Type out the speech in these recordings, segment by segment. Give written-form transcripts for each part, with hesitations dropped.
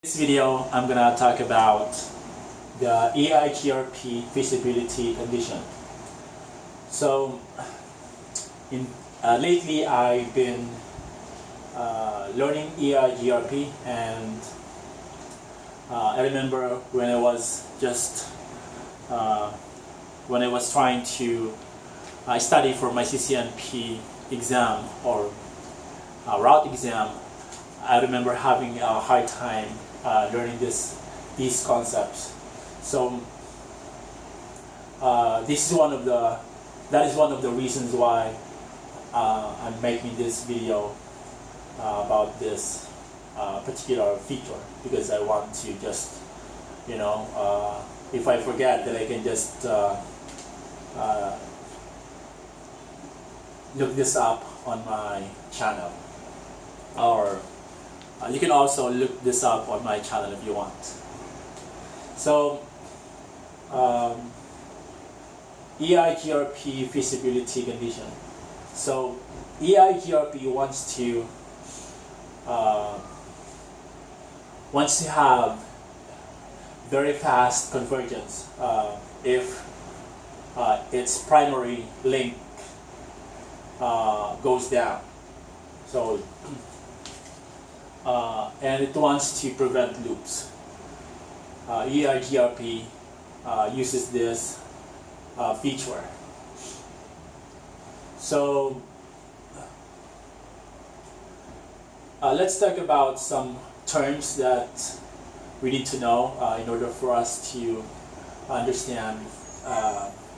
In this video, I'm gonna talk about the EIGRP feasibility condition. So, lately I've been learning EIGRP, and I remember when I was trying to study for my ccnp exam or route exam. I remember having a hard time learning these concepts. So that is one of the reasons why I'm making this video about this particular feature, because I want to just, if I forget, that I can just look this up on my channel, or you can also look this up on my channel if you want. So, EIGRP feasibility condition. So, EIGRP wants to have very fast convergence if its primary link goes down. So, and it wants to prevent loops. EIGRP uses this feature. So let's talk about some terms that we need to know in order for us to understand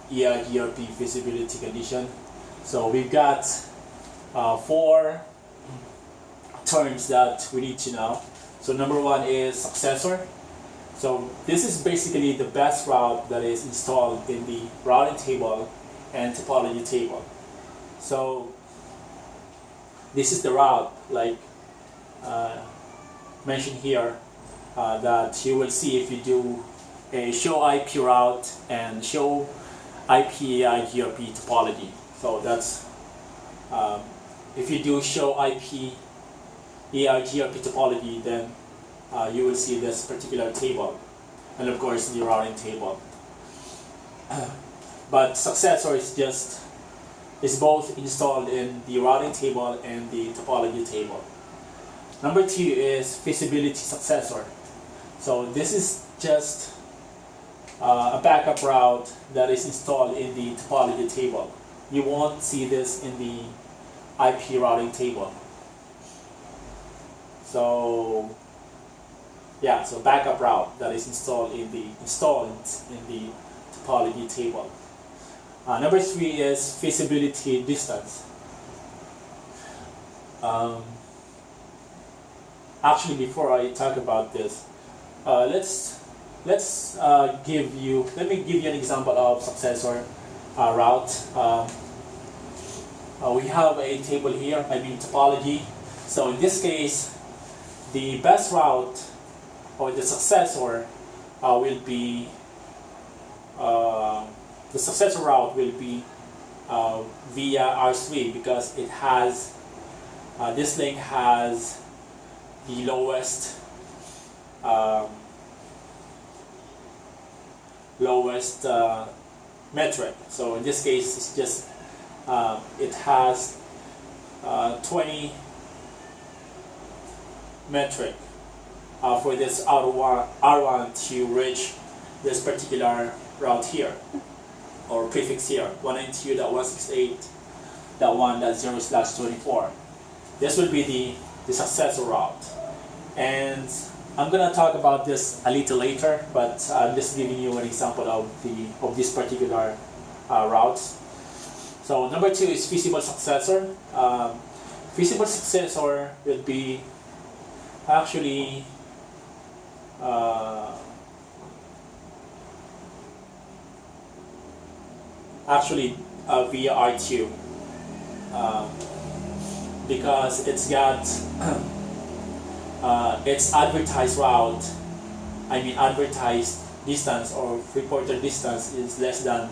EIGRP feasibility condition. So we've got 4 terms that we need to know. So number 1 is successor. So this is basically the best route that is installed in the routing table and topology table. So this is the route, like mentioned here, that you will see if you do a show IP route and show IP EIGRP topology. So that's if you do show IP EIGRP topology, then you will see this particular table, and of course the routing table. But successor is both installed in the routing table and the topology table. Number 2 is feasibility successor. So this is just a backup route that is installed in the topology table. You won't see this in the IP routing table. So yeah, so backup route that is installed in the topology table. Number 3 is feasibility distance. Actually, before I talk about this, let me give you an example of successor route. We have a table here, topology. So in this case, the best route or the successor will be via R3, because it has this link has the lowest metric. So in this case, it's just it has 20 metric for this R1 to reach this particular route here, or prefix here, 192.168.1.0/24. This will be the successor route, and I'm gonna talk about this a little later, but I'm just giving you an example of this particular routes. So number 2 is feasible successor. Feasible successor will be actually via R2, because it's got its advertised route, advertised distance or reported distance is less than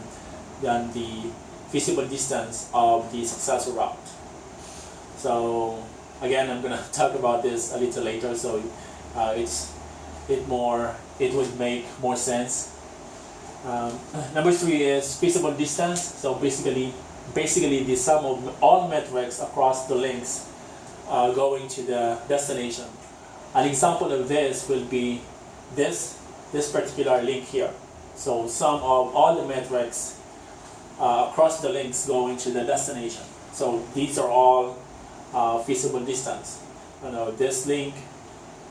the feasible distance of the successor route. So again, I'm gonna talk about this a little later. So it's it would make more sense. Number 3 is feasible distance. So basically the sum of all metrics across the links going to the destination. An example of this will be this particular link here. So sum of all the metrics across the links going to the destination. So these are all feasible distance. You know, this link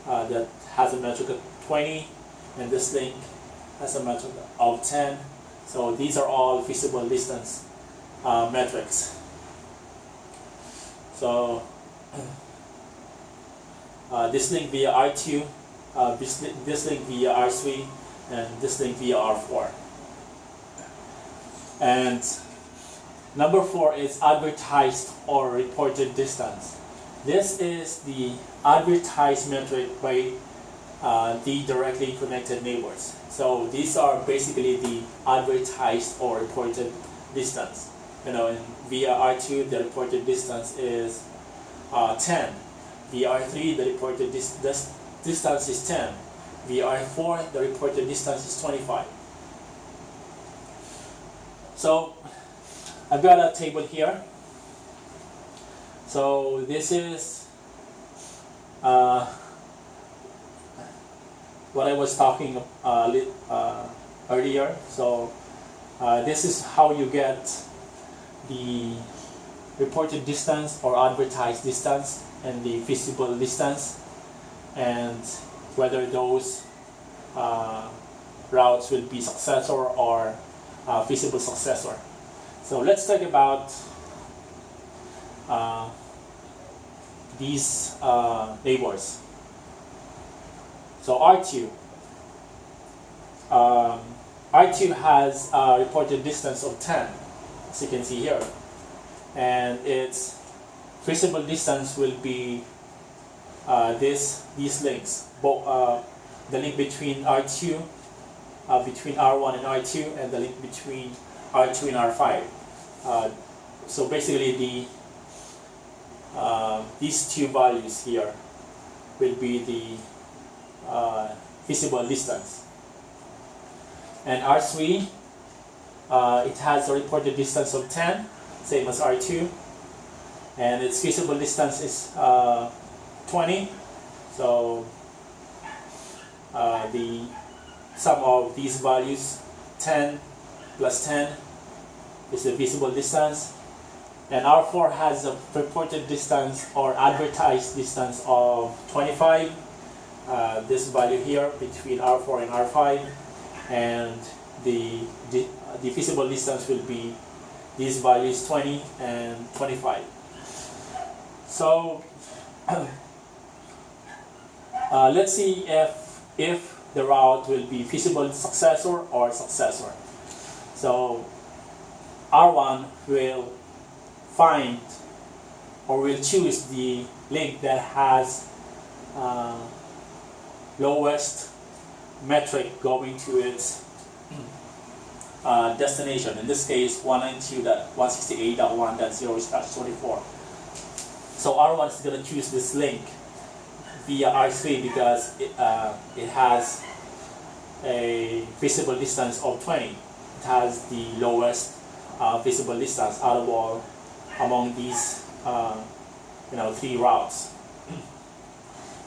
that has a metric of 20, and this link has a metric of 10. So these are all feasible distance metrics. So this link via R2, this link via R3, and this link via R4. And number 4 is advertised or reported distance. This is the advertised metric by the directly connected neighbors. So these are basically the advertised or reported distance. You know, via R2 the reported distance is 10. Via R3 the reported distance is 10. Via R4 the reported distance is 25. So I've got a table here. So this is what I was talking earlier. So this is how you get the reported distance or advertised distance and the feasible distance, and whether those routes will be successor or feasible successor. So let's talk about these neighbors. So R2 has a reported distance of 10, as you can see here, and its feasible distance will be these links, both the link between R2, between R1 and R2, and the link between R2 and R5. So basically these two values here will be the feasible distance. And R3, it has a reported distance of 10, same as R2, and its feasible distance is 20. So the sum of these values, 10 plus 10, is the feasible distance. And R4 has a reported distance or advertised distance of 25. This value here between R4 and R5, and the feasible distance will be these values 20 and 25. So let's see if the route will be feasible successor or successor. So R1 will find or will choose the link that has lowest metric going to its destination. In this case, 192.168.1.0/24. So R1 is going to choose this link via R3 because it has a feasible distance of 20. It has the lowest feasible distance out of all among these three routes.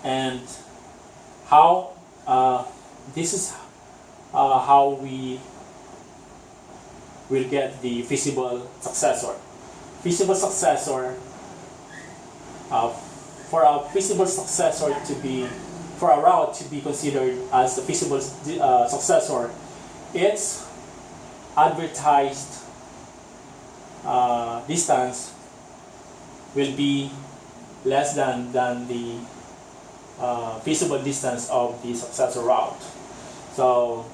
And how this is how we will get the feasible successor. Feasible successor, for a feasible successor to be, for a route to be considered as a feasible successor, its advertised distance will be less than the feasible distance of the successor route. So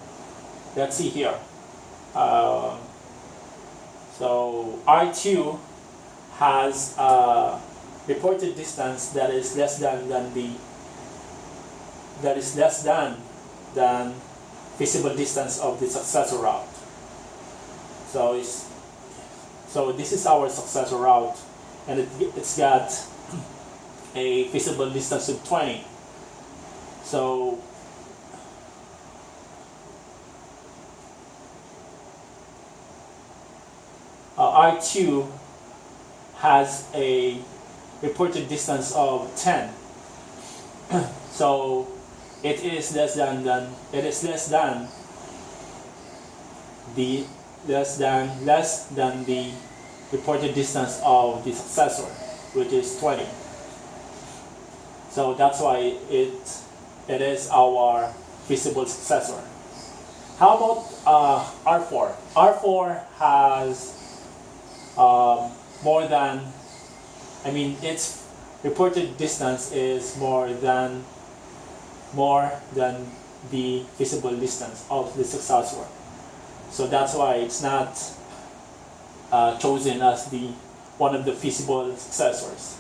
let's see here. So R2 has a reported distance that is less than feasible distance of the successor route. So this is our successor route, and it's got a feasible distance of 20. So R2 has a reported distance of 10. So it is less than the reported distance of the successor, which is 20. So that's why it is our feasible successor. How about R4? R4 has its reported distance is more than the feasible distance of the successor. So that's why it's not chosen as one of the feasible successors.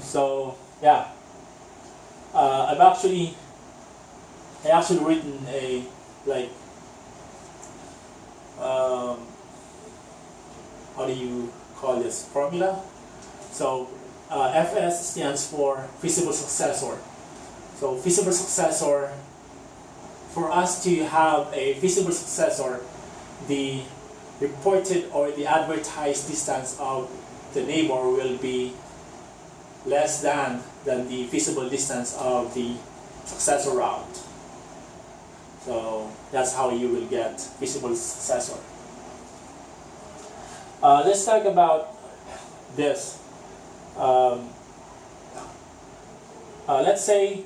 So yeah, I actually written a how do you call this formula? So FS stands for feasible successor. So feasible successor, for us to have a feasible successor, the reported or the advertised distance of the neighbor will be less than the feasible distance of the successor route. So that's how you will get feasible successor. Let's talk about this. Let's say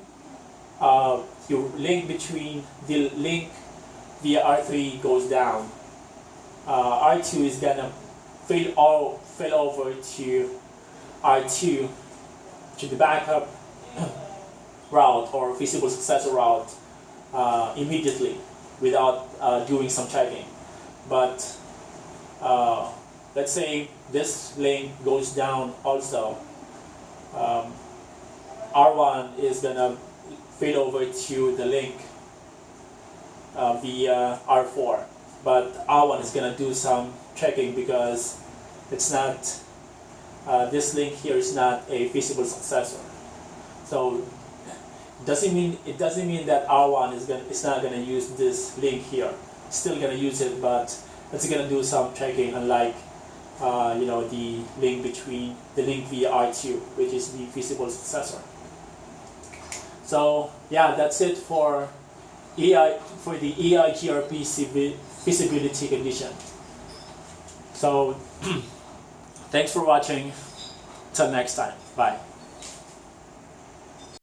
your link between the link via R3 goes down. R2 is gonna fail over to R2 to the backup route or feasible successor route immediately without doing some checking. But let's say this link goes down also. R1 is gonna fail over to the link via R4, but R1 is gonna do some checking because it's not this link here is not a feasible successor. So it doesn't mean that R1 is not gonna use this link here. It's still gonna use it, but it's gonna do some checking, unlike the link between the link via R2, which is the feasible successor. So yeah, that's it for the EIGRP feasibility condition. So thanks for watching. Till next time. Bye.